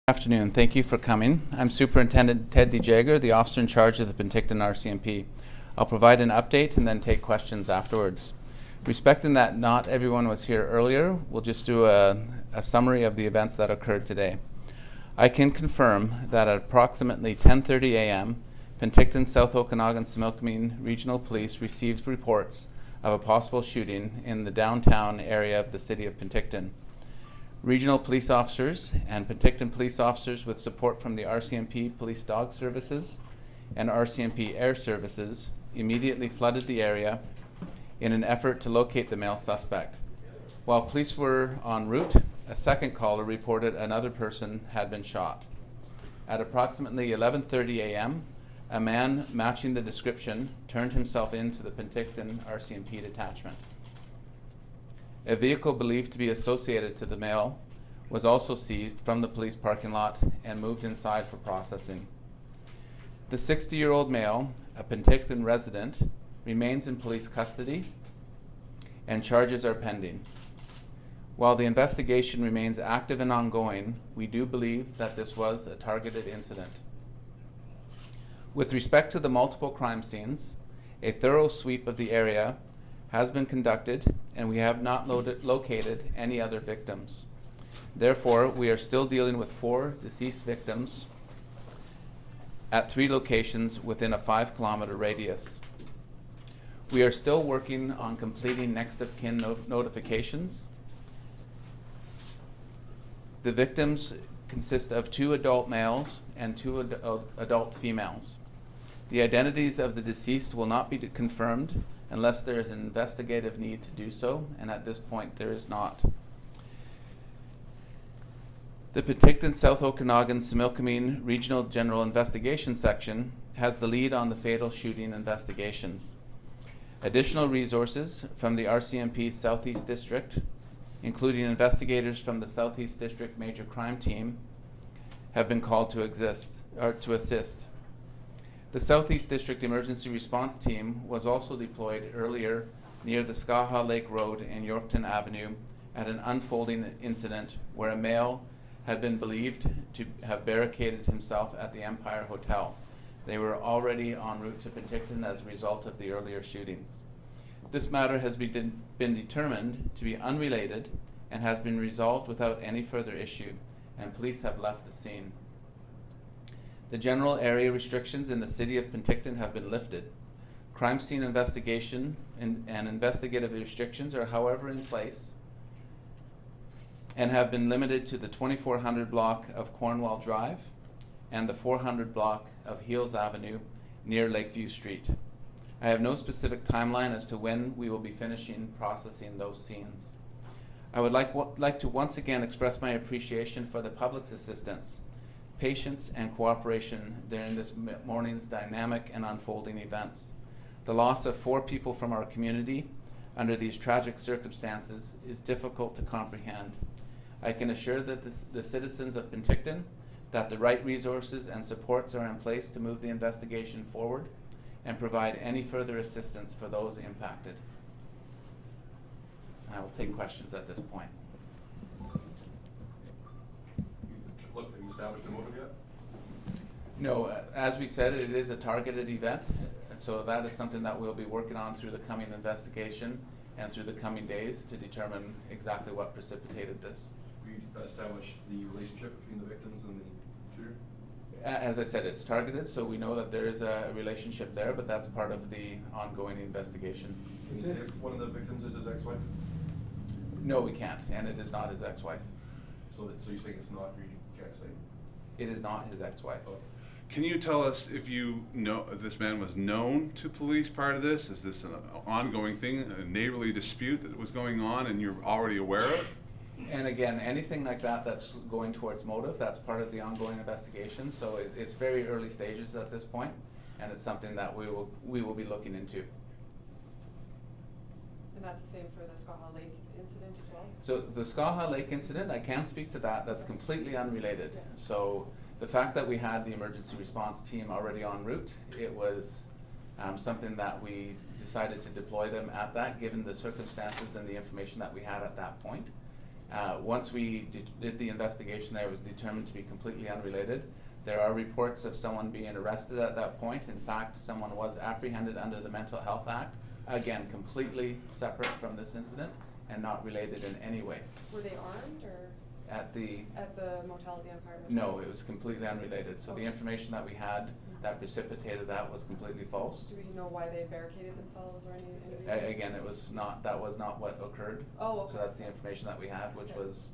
Afternoon. Thank you for coming. I'm Superintendent Ted DeJager, the officer in charge of the Penticton RCMP. I'll provide an update and then take questions afterwards. Respecting that not everyone was here earlier, we'll just do a summary of the events that occurred today. I can confirm that at approximately 10:30 a.m., Penticton South Okanagan-Similkameen Regional Police received reports of a possible shooting in the downtown area of the city of Penticton. Regional police officers and Penticton police officers with support from the RCMP Police Dog Services and RCMP Air Services immediately flooded the area in an effort to locate the male suspect. While police were en route, a second caller reported another person had been shot. At approximately 11:30 a.m., a man matching the description turned himself into the Penticton RCMP detachment. A vehicle believed to be associated to the male was also seized from the police parking lot and moved inside for processing. The 60-year-old male, a Penticton resident, remains in police custody and charges are pending. While the investigation remains active and ongoing, we do believe that this was a targeted incident. With respect to the multiple crime scenes, a thorough sweep of the area has been conducted and we have not located any other victims. Therefore, we are still dealing with 4 deceased victims at 3 locations within a 5-kilometer radius. We are still working on completing next of kin notifications. The victims consist of 2 adult males and 2 adult females. The identities of the deceased will not be confirmed unless there is an investigative need to do so, and at this point there is not. The Penticton South Okanagan-Similkameen Regional General Investigation Section has the lead on the fatal shooting investigations. Additional resources from the RCMP Southeast District, including investigators from the Southeast District Major Crime Team, have been called to assist. The Southeast District Emergency Response Team was also deployed earlier near the Skaha Lake Road and Yorkton Avenue at an unfolding incident where a male had been believed to have barricaded himself at the Empire Hotel. They were already en route to Penticton as a result of the earlier shootings. This matter has been determined to be unrelated and has been resolved without any further issue, and police have left the scene. The general area restrictions in the city of Penticton have been lifted. Crime scene investigation and investigative restrictions are, however, in place and have been limited to the 2400 block of Cornwall Drive and the 400 block of Heels Avenue near Lakeview Street. I have no specific timeline as to when we will be finishing processing those scenes. I would like to once again express my appreciation for the public's assistance, patience, and cooperation during this morning's dynamic and unfolding events. The loss of 4 people from our community under these tragic circumstances is difficult to comprehend. I can assure that the citizens of Penticton that the right resources and supports are in place to move the investigation forward and provide any further assistance for those impacted. I will take questions at this point. Have you established a motive yet? No, as we said, it is a targeted event, and so that is something that we'll be working on through the coming investigation and through the coming days to determine exactly what precipitated this. We established the relationship between the victims and the shooter? As I said, it's targeted, so we know that there is a relationship there, but that's part of the ongoing investigation. Can you say if one of the victims is his ex-wife? No, we can't, and it is not his ex-wife. So you're saying it's not, you can't say? It is not his ex-wife. Oh. Can you tell us if you know if this man was known to police prior to this? Is this an ongoing thing, a neighborly dispute that was going on and you're already aware of? And again, anything like that that's going towards motive, that's part of the ongoing investigation. So it's very early stages at this point, and it's something that we will be looking into. And that's the same for the Skaha Lake incident as well? So the Skaha Lake incident, I can't speak to that. That's completely unrelated. Yeah. So the fact that we had the emergency response team already en route, it was something that we decided to deploy them at that, given the circumstances and the information that we had at that point. Once we did the investigation there, it was determined to be completely unrelated. There are reports of someone being arrested at that point. In fact, someone was apprehended under the Mental Health Act, again, completely separate from this incident and not related in any way. Were they armed or At the motel, the Empire Motel? No, it was completely unrelated. So the Okay. information that we had that precipitated that was completely false. Do we know why they barricaded themselves or any reason? Again, that was not what occurred. Oh, okay. So that's the information that we had, which Okay. was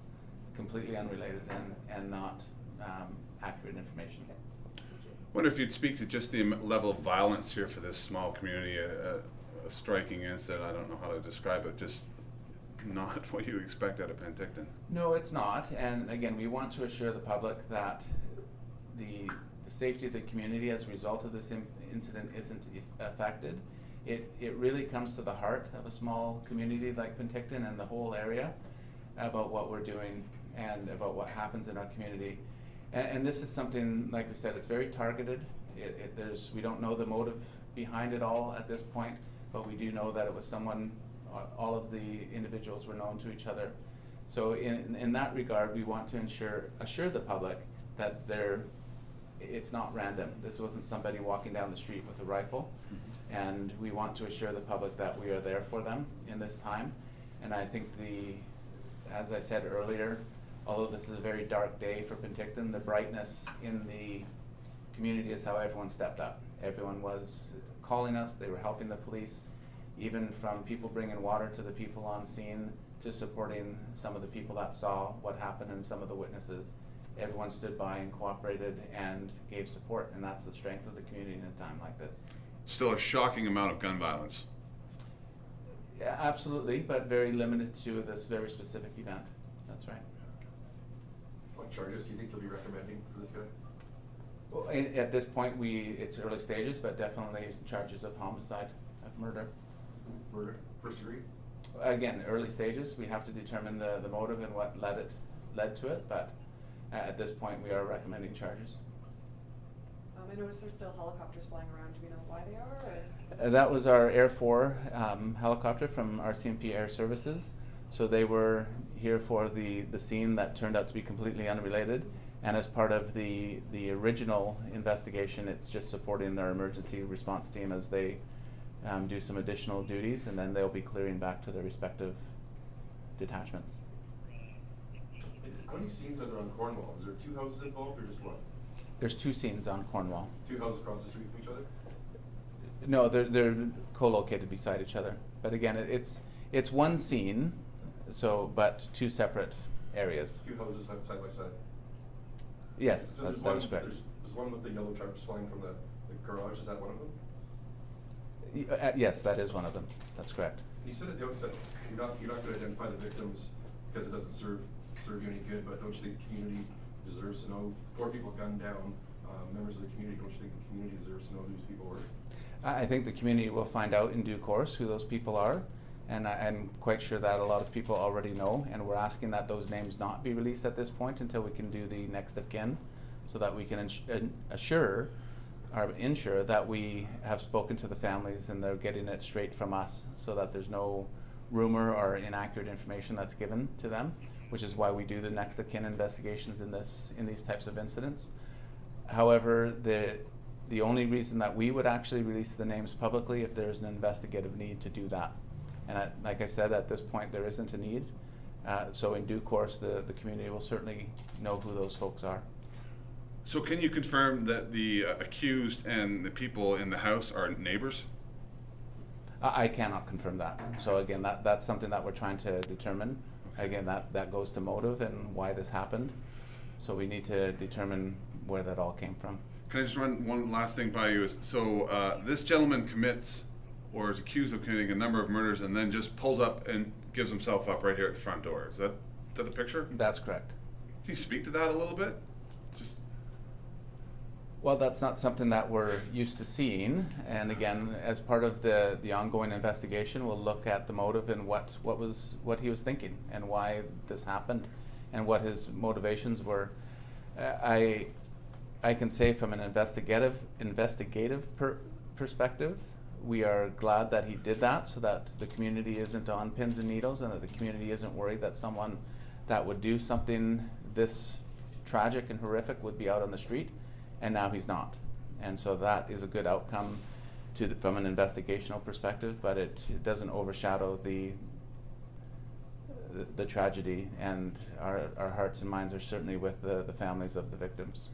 completely unrelated and not accurate information. Okay. Thank you. Wonder if you'd speak to just the level of violence here for this small community, a striking incident, I don't know how to describe it, just not what you expect out of Penticton. No, it's not. And again, we want to assure the public that the safety of the community as a result of this incident isn't affected. It really comes to the heart of a small community like Penticton and the whole area about what we're doing and about what happens in our community. And this is something, like we said, it's very targeted. We don't know the motive behind it all at this point, but we do know that it was someone, all of the individuals were known to each other. So in that regard, we want to assure the public that it's not random. This wasn't somebody walking down the street with a rifle. And we want to assure the public that we are there for them in this time. And I think as I said earlier, although this is a very dark day for Penticton, the brightness in the community is how everyone stepped up. Everyone was calling us, they were helping the police, even from people bringing water to the people on scene to supporting some of the people that saw what happened and some of the witnesses. Everyone stood by and cooperated and gave support, and that's the strength of the community in a time like this. Still a shocking amount of gun violence. Yeah, absolutely, but very limited to this very specific event. That's right. What charges do you think you'll be recommending for this guy? Well, at this point, it's early stages, but definitely charges of homicide, of murder. Murder, first degree? Again, early stages, we have to determine the motive and what led to it, but at this point, we are recommending charges. I noticed there's still helicopters flying around. Do we know why they are? Or? That was our Air 4 helicopter from RCMP Air Services. So they were here for the scene that turned out to be completely unrelated. And as part of the original investigation, it's just supporting their emergency response team as they do some additional duties, and then they'll be clearing back to their respective detachments. How many scenes are there on Cornwall? Is there 2 houses involved or just one? There's 2 scenes on Cornwall. 2 houses across the street from each other? No, they're co-located beside each other. But again, it's one scene, but 2 separate areas. 2 houses side by side? Yes, So that is correct. There's one with the yellow tarps flying from the garage. Is that one of them? Yes, that is one of them. That's correct. You said at the outset, you're not going to identify the victims because it doesn't serve you any good, but don't you think the community deserves to know? 4 people gunned down, members of the community, don't you think the community deserves to know who these people were? I think the community will find out in due course who those people are, and I'm quite sure that a lot of people already know, and we're asking that those names not be released at this point until we can do the next of kin, so that we can ensure that we have spoken to the families and they're getting it straight from us, so that there's no rumor or inaccurate information that's given to them, which is why we do the next of kin investigations in these types of incidents. However, the only reason that we would actually release the names publicly if there's an investigative need to do that. And like I said, at this point there isn't a need. So in due course, the community will certainly know who those folks are. So can you confirm that the accused and the people in the house are neighbors? I cannot confirm that. So again, that's something that we're trying to determine. Again, that goes to motive and why this happened. So we need to determine where that all came from. Can I just run one last thing by you? So this gentleman commits or is accused of committing a number of murders and then just pulls up and gives himself up right here at the front door. Is that the picture? That's correct. Can you speak to that a little bit? Well, that's not something that we're used to seeing, and again, as part of the ongoing investigation, we'll look at the motive and what he was thinking and why this happened, and what his motivations were. I can say from an investigative perspective, we are glad that he did that, so that the community isn't on pins and needles, and that the community isn't worried that someone that would do something this tragic and horrific would be out on the street, and now he's not. And so that is a good outcome from an investigational perspective, but it doesn't overshadow the tragedy, and our hearts and minds are certainly with the families of the victims.